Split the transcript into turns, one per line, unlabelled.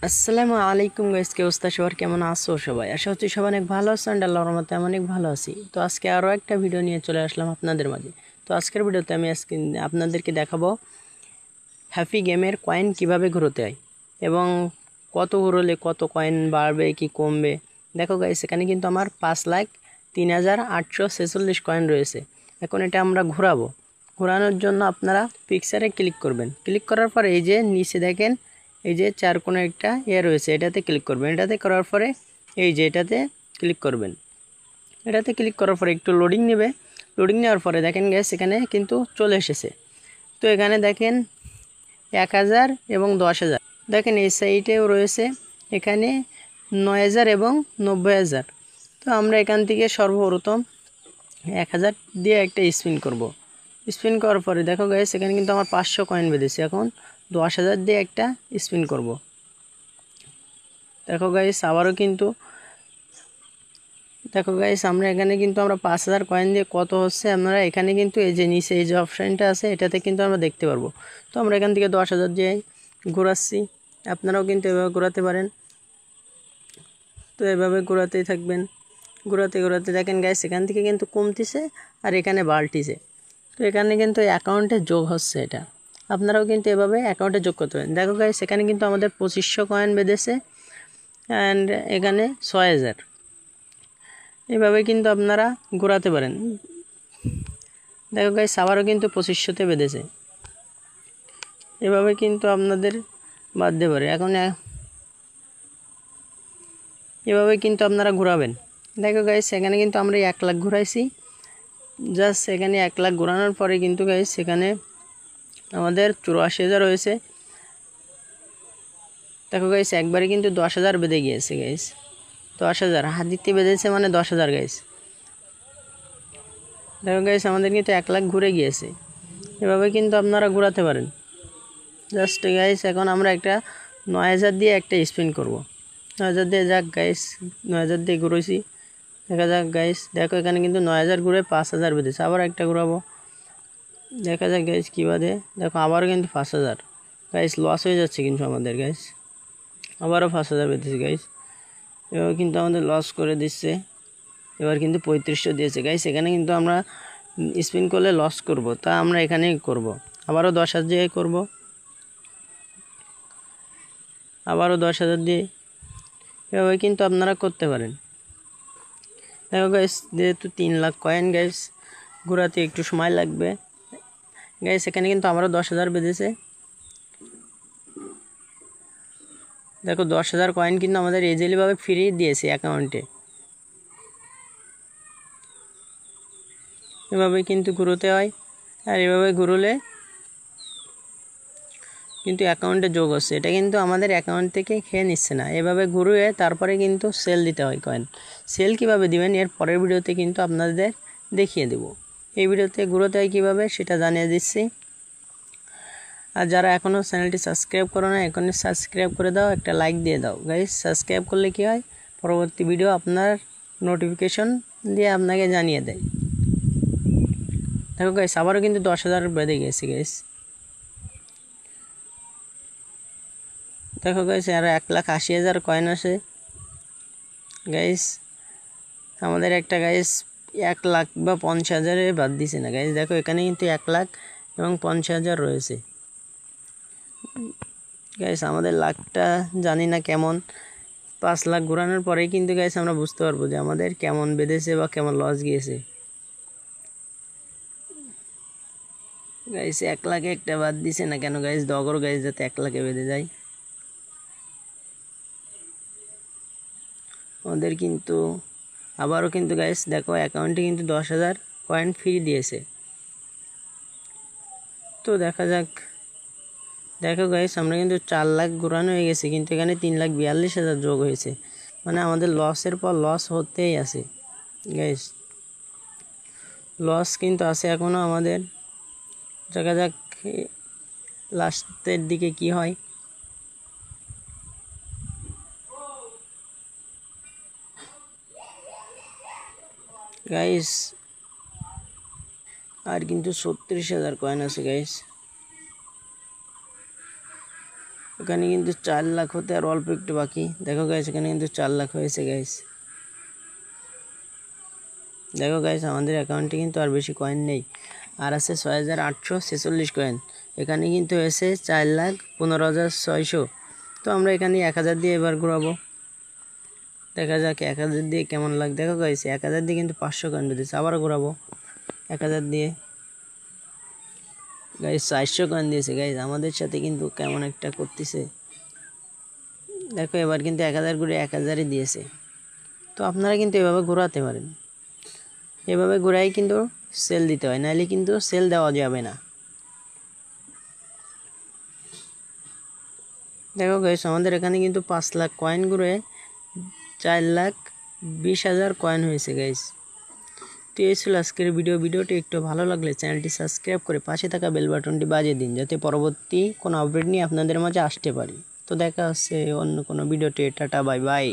আসসালামু আলাইকুম গাইস, কি অবস্থা সবার? কেমন আছো সবাই? আশা হচ্ছে সবাই অনেক ভালো আছেন। আল্লাহর রহমতে আমি অনেক ভালো আছি। তো আজকে আরও একটা ভিডিও নিয়ে চলে আসলাম আপনাদের মাঝে। তো আজকের ভিডিওতে আমি আজকে আপনাদেরকে দেখাবো হ্যাপি গেমের কয়েন কিভাবে ঘুরোতে হয় এবং কত ঘুরোলে কত কয়েন বাড়বে কি কমবে। দেখো গাইস, এখানে কিন্তু আমার 5,03,846 কয়েন রয়েছে। এখন এটা আমরা ঘোরাবো। ঘোরানোর জন্য আপনারা পিকচারে ক্লিক করবেন। ক্লিক করার পরে এই যে নিচে দেখেন এই যে চার কোনো একটা রয়েছে, এটাতে ক্লিক করবেন। এটাতে করার পরে এই যে এটাতে ক্লিক করবেন। এটাতে ক্লিক করার পরে একটু লোডিং নেবে। লোডিং নেওয়ার পরে দেখেন গ্যাস এখানে কিন্তু চলে এসেছে। তো এখানে দেখেন 1,000 এবং 10,000। দেখেন এই সাইডেও রয়েছে এখানে 9,000 এবং 90,000। তো আমরা এখান থেকে সর্বপ্রথম 1,000 দিয়ে একটা স্পিন করব। স্পিন করার পরে দেখো গাইস এখানে কিন্তু আমার 500 কয়েন বেঁধেছে। এখন 10,000 দিয়ে একটা স্পিন করব। দেখো গাইস আবারও কিন্তু দেখো গাইস আমরা এখানে কিন্তু আমরা 5,000 কয়েন দিয়ে কত হচ্ছে আপনারা এখানে কিন্তু এই যে নিচে এই যে অপশানটা আছে এটাতে কিন্তু আমরা দেখতে পারবো। তো আমরা এখান থেকে 10,000 দিয়ে ঘোরাচ্ছি। আপনারাও কিন্তু এভাবে ঘোরাতে পারেন। তো এভাবে ঘোরাতেই থাকবেন। ঘোরাতে ঘোরাতে দেখেন গাইস এখান থেকে কিন্তু কমতিছে আর এখানে বাড়তিছে। তো এখানে কিন্তু অ্যাকাউন্টে যোগ হচ্ছে এটা। আপনারাও কিন্তু এভাবে অ্যাকাউন্টে যোগ করতে পারেন। দেখো গাইস এখানে কিন্তু আমাদের 2500 কয়েন বেঁধেছে অ্যান্ড এখানে 6,000। এভাবে কিন্তু আপনারা ঘোরাতে পারেন। দেখো গাইস আবারও কিন্তু 2500তে বেঁধেছে। এভাবে কিন্তু আপনাদের বাঁধতে পারে। এখন এভাবে কিন্তু আপনারা ঘোরাবেন। দেখো গাইস এখানে কিন্তু আমরা 1 লাখ ঘোরাইছি। জাস্ট এখানে 1 লাখ ঘোরানোর পরে কিন্তু গাইস এখানে আমাদের 84,000 হয়েছে। দেখো গাইস একবারে কিন্তু 10,000 বেঁধে গিয়েছে গাইস। 10,000 হাত দিতে বেঁধেছে মানে 10,000 গাইস। দেখো গাইস আমাদের কিন্তু 1 লাখ ঘুরে গিয়েছে। এভাবে কিন্তু আপনারা ঘোরাতে পারেন। জাস্ট গাইস এখন আমরা একটা 9,000 দিয়ে একটা স্পিন করব। 9,000 দিয়ে যাক গাইস, 9,000 দিয়ে ঘুরেছি। দেখা যাক গাইস, দেখো এখানে কিন্তু 9,000 ঘুরে 5,000 বেঁধেছে। আবার একটা ঘুরাবো, দেখা যাক গাইস কী বাদে। দেখো আবারও কিন্তু 5,000 গাইস লস হয়ে যাচ্ছে কিন্তু আমাদের গাইস। আবারও 5,000 বেঁধেছে গাইস। এবার কিন্তু আমাদের লস করে দিচ্ছে। এবার কিন্তু 3500 দিয়েছে গাইস। এখানে কিন্তু আমরা স্পিন করলে লস করব, তা আমরা এখানেই করব। আবারও 10,000 দিয়ে করব। আবারও 10,000 দিয়ে এভাবে কিন্তু আপনারা করতে পারেন। দেখো গাইস যেহেতু 3 লাখ কয়েন গাইস ঘোরাতে একটু সময় লাগবে গাইস। এখানে কিন্তু আমারও 10,000 বেঁধেছে। দেখো 10,000 কয়েন কিন্তু আমাদের ইজিলিভাবে ফ্রি দিয়েছে অ্যাকাউন্টে। এভাবে কিন্তু ঘুরোতে হয়। আর এভাবে ঘুরলে কিন্তু অ্যাকাউন্টে যোগ হচ্ছে। এটা কিন্তু আমাদের অ্যাকাউন্ট থেকে খেয়ে নিচ্ছে না। এভাবে ঘুরিয়ে তারপরে কিন্তু সেল দিতে হয় কয়েন। সেল কীভাবে দিবেন এর পরের ভিডিওতে কিন্তু আপনাদের দেখিয়ে দেব। এই ভিডিওতে ঘুরোতে হয় কীভাবে সেটা জানিয়ে দিচ্ছি। আর যারা এখনও চ্যানেলটি সাবস্ক্রাইব করো না এখনই সাবস্ক্রাইব করে দাও, একটা লাইক দিয়ে দাও গাইস। সাবস্ক্রাইব করলে কী হয়, পরবর্তী ভিডিও আপনার নোটিফিকেশন দিয়ে আপনাকে জানিয়ে দেয়। দেখো গাইস আবারও কিন্তু 10,000 বেঁধে গেছে গাইস। দেখো গাইস আরও 1,80,000 কয়েন আছে গাইস। আমাদের একটা গাইস 1 লাখ বা 50,000 বাদ দিছে না গাইস। দেখো এখানে কিন্তু 1 লাখ এবং 50,000 রয়েছে গাইস। আমাদের লাখটা জানি না কেমন। 5 লাখ ঘোরানোর পরেই কিন্তু গাইস আমরা বুঝতে পারবো যে আমাদের কেমন বেঁধেছে বা কেমন লস গিয়েছে গাইস। 1 লাখে একটা বাদ দিছে না কেন গাইস? দগর গাইস যাতে 1 লাখে বেঁধে যায়। আমাদের কিন্তু আবারও কিন্তু গাইস দেখো অ্যাকাউন্টে কিন্তু 10,000 কয়েন ফ্রি দিয়েছে। তো দেখা যাক। দেখো গাইস আমরা কিন্তু 4 লাখ ঘোরানো হয়ে গেছে, কিন্তু এখানে 3,42,000 যোগ হয়েছে। মানে আমাদের লসের পর লস হতেই আছে গাইস। লস কিন্তু আছে এখনও আমাদের। দেখা যাক লাস্টের দিকে কি হয়। গাইস আর কিন্তু 36,000 কয়েন আছে গাইস। এখানে কিন্তু 4 লাখ হতে আর অল্প একটু বাকি। দেখো গাইস এখানে কিন্তু 4 লাখ হয়েছে গাইস। দেখো গাইস আমাদের অ্যাকাউন্টে কিন্তু আর বেশি কয়েন নেই, আর আছে 6846 কয়েন। এখানে কিন্তু হয়েছে 4,15,600। তো আমরা এখানে 1000 দিয়ে এবার ঘোরাবো, দেখা যাক 1000 দিয়ে কেমন লাগে। দেখো গাইস 1000 দিয়ে কিন্তু 500 কয়েন বেঁধেছে। আবার ঘোরাবো 1000 দিয়ে, গাইস 400 কয়েন দিয়েছে। গাইস আমাদের সাথে কিন্তু কেমন একটা করতেছে। দেখো এবার কিন্তু 1000 ঘুরে 1000ই দিয়েছে। তো আপনারা কিন্তু এভাবে ঘোরাতে পারেন, এভাবে ঘোরাই কিন্তু সেল দিতে হয়, নাহলে কিন্তু সেল দেওয়া যাবে না। দেখো গাইস আমাদের এখানে কিন্তু 5 লাখ কয়েন ঘুরে 4,20,000 কয়েন হয়েছে গাইস। তো এই ছিল আজকের ভিডিওটি একটু ভালো লাগলে চ্যানেলটি সাবস্ক্রাইব করে পাশে থাকা বেল বাটনটি বাজিয়ে দিন, যাতে পরবর্তী কোনো আপডেট নিয়ে আপনাদের মাঝে আসতে পারি। তো দেখা হচ্ছে অন্য কোনো ভিডিওতে। Tata bye bye.